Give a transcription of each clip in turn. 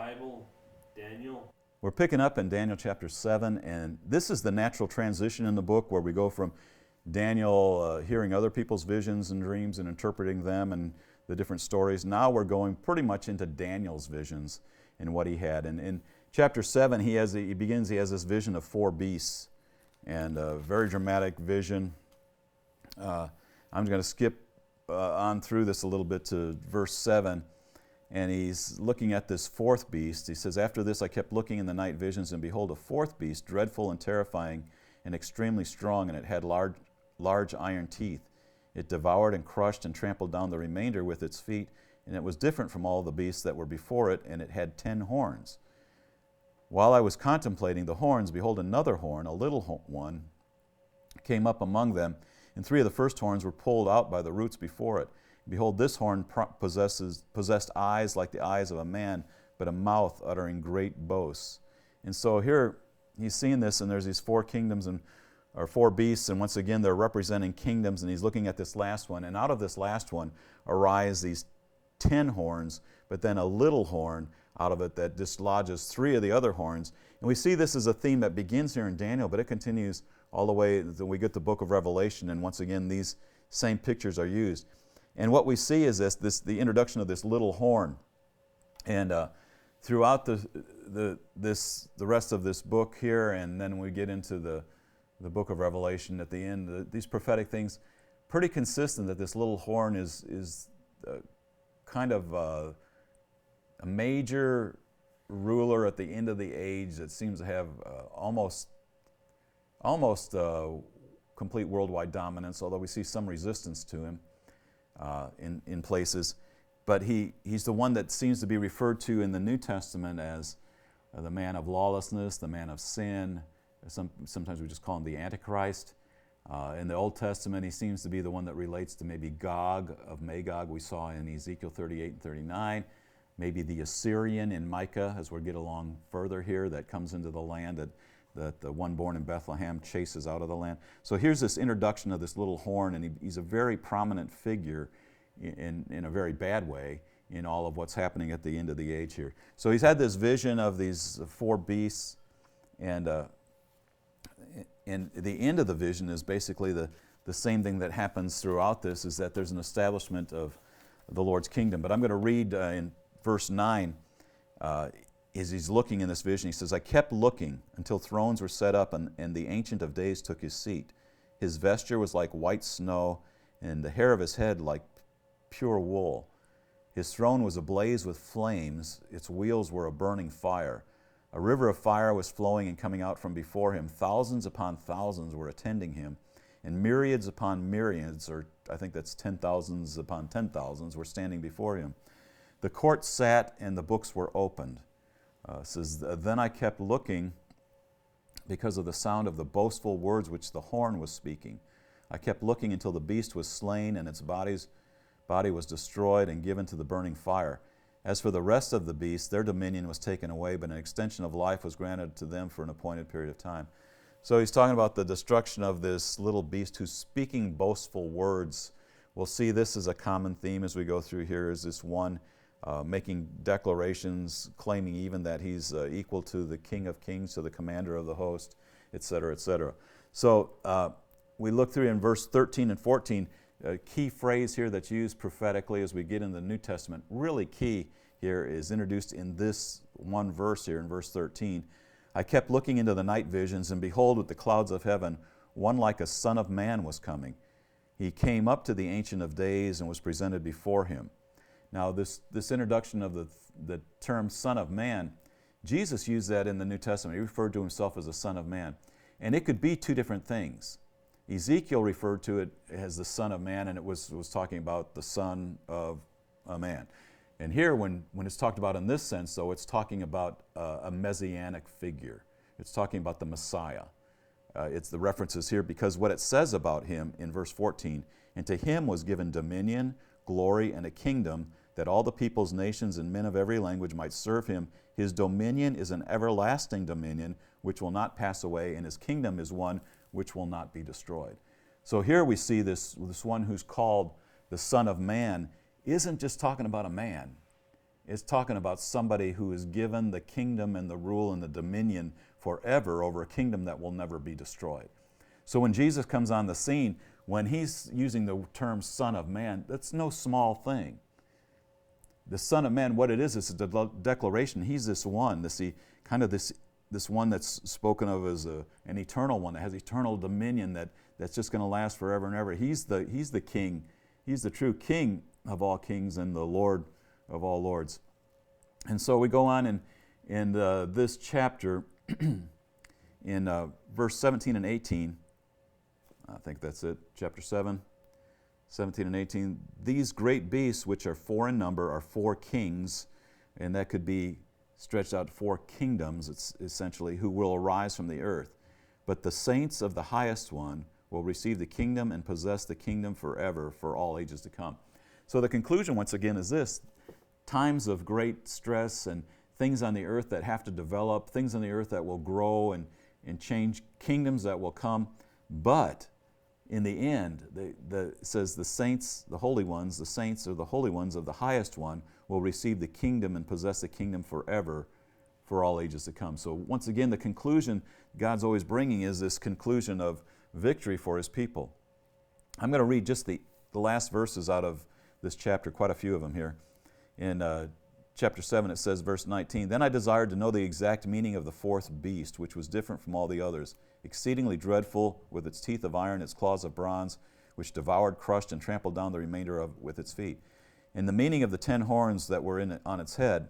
Bible, Daniel. We're picking up in Daniel chapter 7, and this is the natural transition in the book where we go from Daniel hearing other people's visions and dreams and interpreting them and the different stories. Now we're going pretty much into Daniel's visions and what he had. And in chapter 7, he has this vision of 4 beasts, and a very dramatic vision. I'm going to skip on through this a little bit to verse 7. And he's looking at this 4th beast. He says, "After this I kept looking in the night visions, and behold, a 4th beast, dreadful and terrifying and extremely strong, and it had large iron teeth. It devoured and crushed and trampled down the remainder with its feet, and it was different from all the beasts that were before it, and it had 10 horns. While I was contemplating the horns, behold, another horn, a little one, came up among them, and 3 of the first horns were pulled out by the roots before it. Behold, this horn possessed eyes like the eyes of a man, but a mouth uttering great boasts." And so here he's seeing this, and there's these 4 kingdoms or 4 beasts, and once again they're representing kingdoms, and he's looking at this last one. And out of this last one arise these 10 horns, but then a little horn out of it that dislodges 3 of the other horns. And we see this as a theme that begins here in Daniel, but it continues all the way until we get the book of Revelation, and once again these same pictures are used. And what we see is the introduction of this little horn. And throughout the rest of this book here, and then we get into the book of Revelation at the end, these prophetic things, pretty consistent that this little horn is kind of a major ruler at the end of the age that seems to have almost complete worldwide dominance, although we see some resistance to him in places. But he's the one that seems to be referred to in the New Testament as the man of lawlessness, the man of sin. Sometimes we just call him the Antichrist. In the Old Testament, he seems to be the one that relates to maybe Gog of Magog, we saw in Ezekiel 38 and 39. Maybe the Assyrian in Micah, as we get along further here, that comes into the land that the one born in Bethlehem chases out of the land. So here's this introduction of this little horn, and he's a very prominent figure in a very bad way in all of what's happening at the end of the age here. So he's had this vision of these 4 beasts, and the end of the vision is basically the same thing that happens throughout this, is that there's an establishment of the Lord's kingdom. But I'm going to read in verse 9, as he's looking in this vision, he says, "I kept looking until thrones were set up, and the Ancient of Days took his seat. His vesture was like white snow, and the hair of his head like pure wool. His throne was ablaze with flames, its wheels were a burning fire. A river of fire was flowing and coming out from before him. Thousands upon thousands were attending him, and myriads upon myriads, or I think that's 10,000s upon 10,000s, were standing before him. The court sat, and the books were opened." Says, "Then I kept looking because of the sound of the boastful words which the horn was speaking. I kept looking until the beast was slain, and its body was destroyed and given to the burning fire. As for the rest of the beasts, their dominion was taken away, but an extension of life was granted to them for an appointed period of time." So he's talking about the destruction of this little beast who's speaking boastful words. We'll see this as a common theme as we go through here, is this one making declarations, claiming even that he's equal to the King of Kings, to the commander of the host, etc., etc. So we look through in verse 13 and 14, a key phrase here that's used prophetically as we get in the New Testament, really key here, is introduced in this one verse here in verse 13. "I kept looking into the night visions, and behold, with the clouds of heaven, one like a son of man was coming. He came up to the Ancient of Days and was presented before him." Now this introduction of the term son of man, Jesus used that in the New Testament. He referred to himself as a son of man. And it could be 2 different things. Ezekiel referred to it as the son of man, and it was talking about the son of a man. And here, when it's talked about in this sense, though, it's talking about a messianic figure. It's talking about the Messiah. It's the references here because what it says about him in verse 14, "And to him was given dominion, glory, and a kingdom, that all the peoples, nations, and men of every language might serve him. His dominion is an everlasting dominion which will not pass away, and his kingdom is one which will not be destroyed." So here we see this one who's called the Son of Man isn't just talking about a man. is talking about somebody who is given the kingdom and the rule and the dominion forever over a kingdom that will never be destroyed. So when Jesus comes on the scene, when he's using the term Son of Man, that's no small thing. The Son of Man, what it is a declaration. He's this one, this one that's spoken of as an eternal one that has eternal dominion that's just going to last forever and ever. He's the King. He's the true King of all kings and the Lord of all lords. And so we go on in this chapter in verse 17 and 18. I think that's it, chapter 7, 17 and 18. These great beasts, which are 4 in number, are 4 kings, and that could be stretched out to 4 kingdoms, it's essentially, who will arise from the earth. But the saints of the highest one will receive the kingdom and possess the kingdom forever, for all ages to come. So the conclusion, once again, is this. Times of great stress and things on the earth that have to develop, things on the earth that will grow and change, kingdoms that will come. But in the end, it says the saints, the holy ones, the saints or the holy ones of the highest one will receive the kingdom and possess the kingdom forever, for all ages to come. So once again, the conclusion God's always bringing is this conclusion of victory for his people. I'm going to read just the last verses out of this chapter, quite a few of them here. In chapter 7, it says, verse 19, Then I desired to know the exact meaning of the 4th beast, which was different from all the others, exceedingly dreadful, with its teeth of iron, its claws of bronze, which devoured, crushed, and trampled down the remainder of with its feet. And the meaning of the 10 horns that were on its head,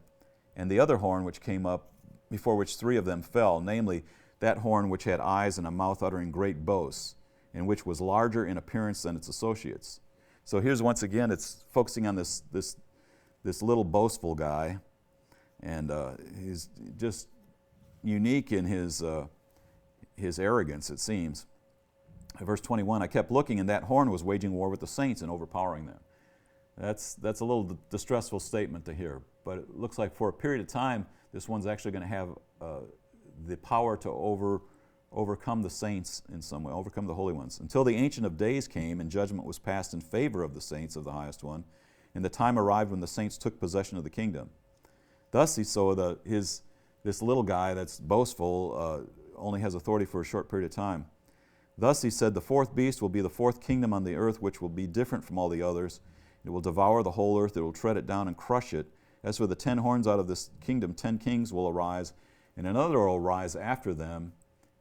and the other horn which came up, before which 3 of them fell, namely, that horn which had eyes and a mouth uttering great boasts, and which was larger in appearance than its associates. So here's once again, it's focusing on this little boastful guy, and he's just unique in his arrogance, it seems. Verse 21, I kept looking, and that horn was waging war with the saints and overpowering them. That's a little distressful statement to hear, but it looks like for a period of time, this one's actually going to have the power to overcome the saints in some way, overcome the holy ones, until the Ancient of Days came and judgment was passed in favor of the saints of the highest one, and the time arrived when the saints took possession of the kingdom. Thus he saw this little guy that's boastful only has authority for a short period of time. Thus he said, the 4th beast will be the 4th kingdom on the earth, which will be different from all the others. It will devour the whole earth, it will tread it down and crush it. As for the 10 horns out of this kingdom, 10 kings will arise, and another will rise after them,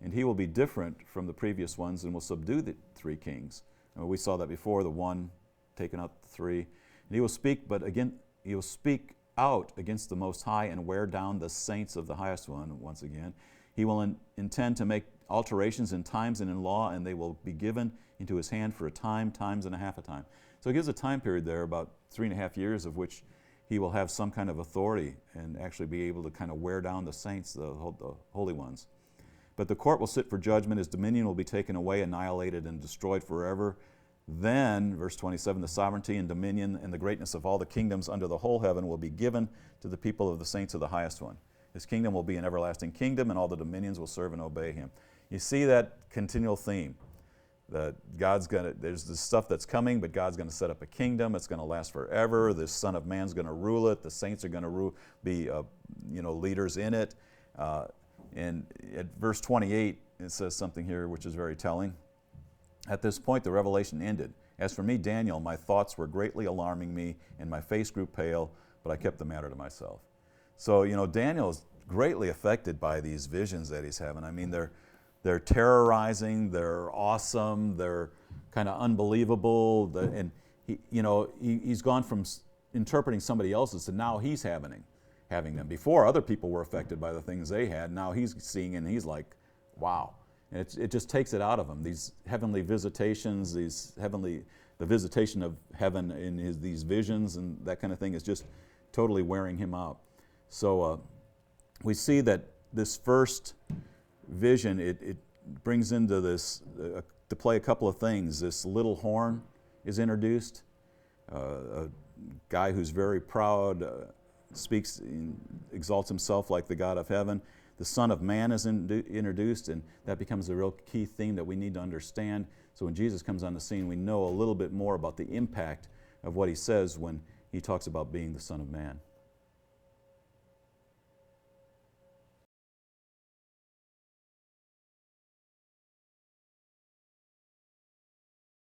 and he will be different from the previous ones and will subdue the 3 kings. And we saw that before, the one taking out the 3. And he will speak, but again, he will speak out against the Most High and wear down the saints of the highest one once again. He will intend to make alterations in times and in law, and they will be given into his hand for a time, times and a half a time. So he gives a time period there, about 3.5 years, of which he will have some kind of authority and actually be able to kind of wear down the saints, the holy ones. But the court will sit for judgment. His dominion will be taken away, annihilated, and destroyed forever. Then, verse 27, the sovereignty and dominion and the greatness of all the kingdoms under the whole heaven will be given to the people of the saints of the highest one. His kingdom will be an everlasting kingdom, and all the dominions will serve and obey him. You see that continual theme, that there's this stuff that's coming, but God's going to set up a kingdom. It's going to last forever. This Son of Man's going to rule it. The saints are going to be leaders in it. And at verse 28, it says something here which is very telling. At this point, the revelation ended. As for me, Daniel, my thoughts were greatly alarming me, and my face grew pale, but I kept the matter to myself. So, Daniel is greatly affected by these visions that he's having. I mean, they're terrorizing, they're awesome, they're kind of unbelievable, and he's gone from interpreting somebody else's to now he's having them. Before, other people were affected by the things they had. Now he's seeing and he's like, wow. And it just takes it out of him. These heavenly visitations, the visitation of heaven in these visions and that kind of thing is just totally wearing him out. So we see that this first vision, it brings into this, to play a couple of things. This little horn is introduced, a guy who's very proud, speaks, exalts himself like the God of heaven. The Son of Man is introduced, and that becomes a real key theme that we need to understand. So when Jesus comes on the scene, we know a little bit more about the impact of what he says when he talks about being the Son of Man.